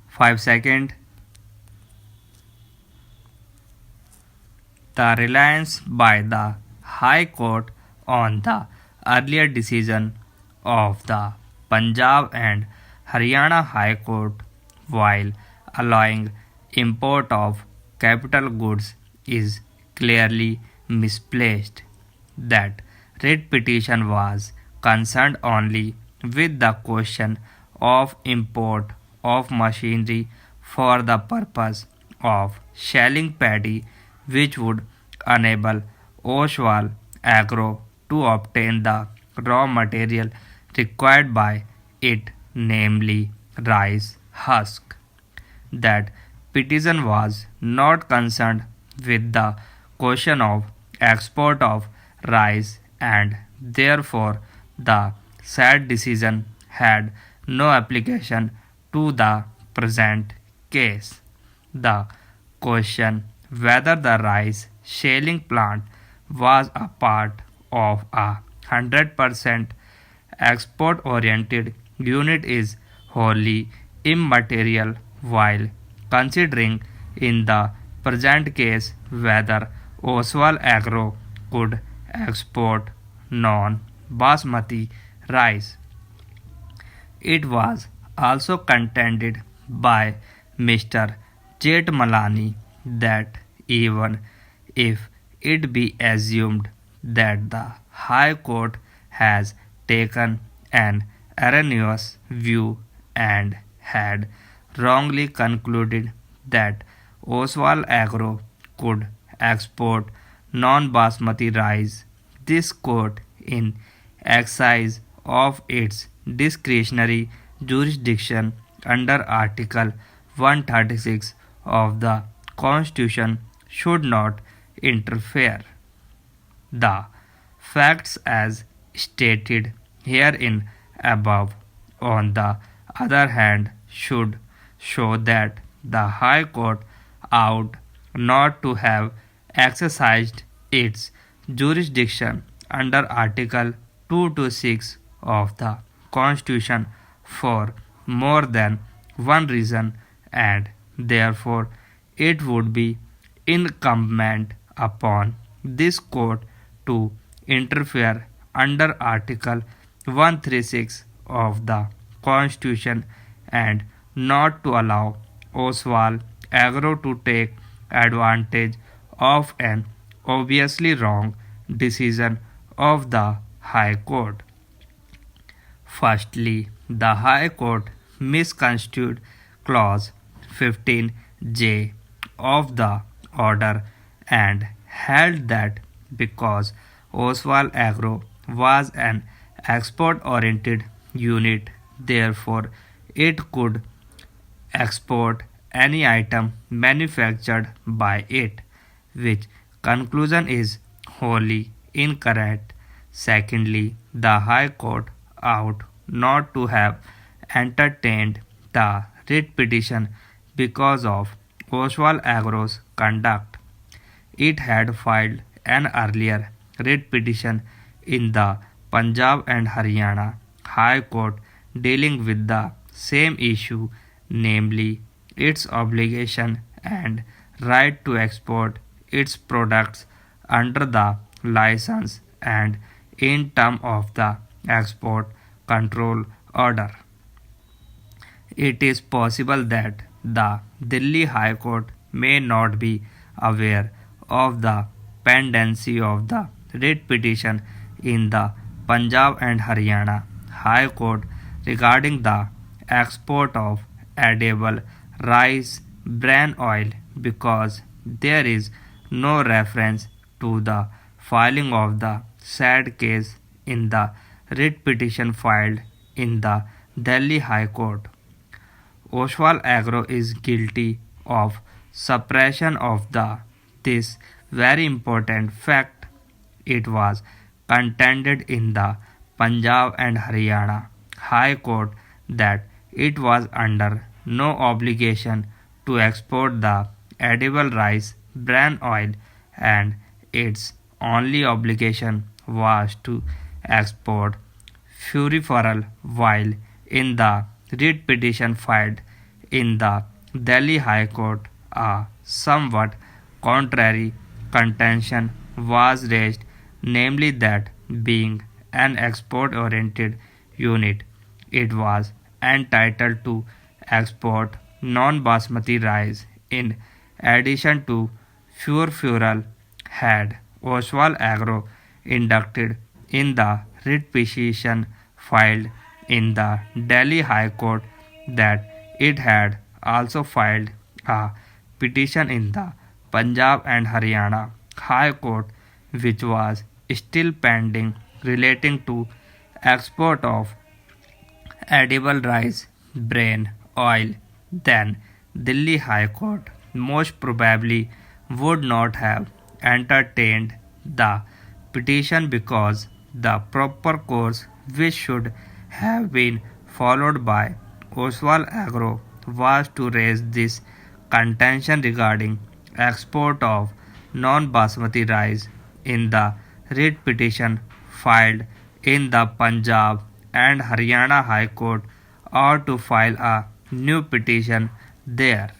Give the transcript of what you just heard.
5 seconds. The reliance by the High Court on the earlier decision of the Punjab and Haryana High Court while allowing import of capital goods is clearly misplaced. That writ petition was concerned only with the question of import of machinery for the purpose of shelling paddy, which would enable Oswal Agro to obtain the raw material required by it, namely rice husk. That petition was not concerned with the question of export of rice, and therefore the said decision had no application to the present case. The question whether the rice shelling plant was a part of a 100% export oriented unit is wholly immaterial while considering in the present case whether Oswal Agro could export non basmati rice. It was also contended by Mr. Jetmalani that even if it be assumed that the High Court has taken an erroneous view and had wrongly concluded that Oswal Agro could export non-basmati rice, this court, in exercise of its discretionary jurisdiction under Article 136 of the Constitution, should not interfere. The facts as stated herein above, on the other hand, should show that the High Court ought not to have exercised its jurisdiction under Article 226 of the Constitution for more than one reason, and therefore it would be incumbent upon this court to interfere under Article 136 of the Constitution and not to allow Oswal Agro to take advantage of an obviously wrong decision of the High Court. Firstly, the High Court misconstrued Clause 15J of the order and held that because Oswal Agro was an export oriented unit, therefore it could export any item manufactured by it, which conclusion is wholly incorrect. Secondly, the High Court ought not to have entertained the writ petition because of Oswal Agro's conduct. It had filed an earlier writ petition in the Punjab and Haryana High Court dealing with the same issue, namely its obligation and right to export its products under the license and in term of the export control order. It is possible that the Delhi High Court may not be aware of the pendency of the writ petition in the Punjab and Haryana High Court regarding the export of edible rice bran oil because there is no reference to the filing of the said case in the writ petition filed in the Delhi High Court. Oswal Agro is guilty of suppression of the this very important fact. It was contended in the Punjab and Haryana High Court that it was under no obligation to export the edible rice bran oil, and its only obligation was to export furiferal, while in the writ petition filed in the Delhi High Court, a somewhat contrary contention was raised, namely that being an export oriented unit, it was entitled to export non basmati rice in addition to fuel had Oswal Agro inducted in the writ petition filed in the Delhi High Court that it had also filed a petition in the Punjab and Haryana High Court which was still pending relating to export of edible rice bran oil, then Delhi High Court most probably would not have entertained the petition because the proper course which should have been followed by Oswal Agro was to raise this contention regarding export of non-basmati rice in the writ petition filed in the Punjab and Haryana High Court or to file a new petition there.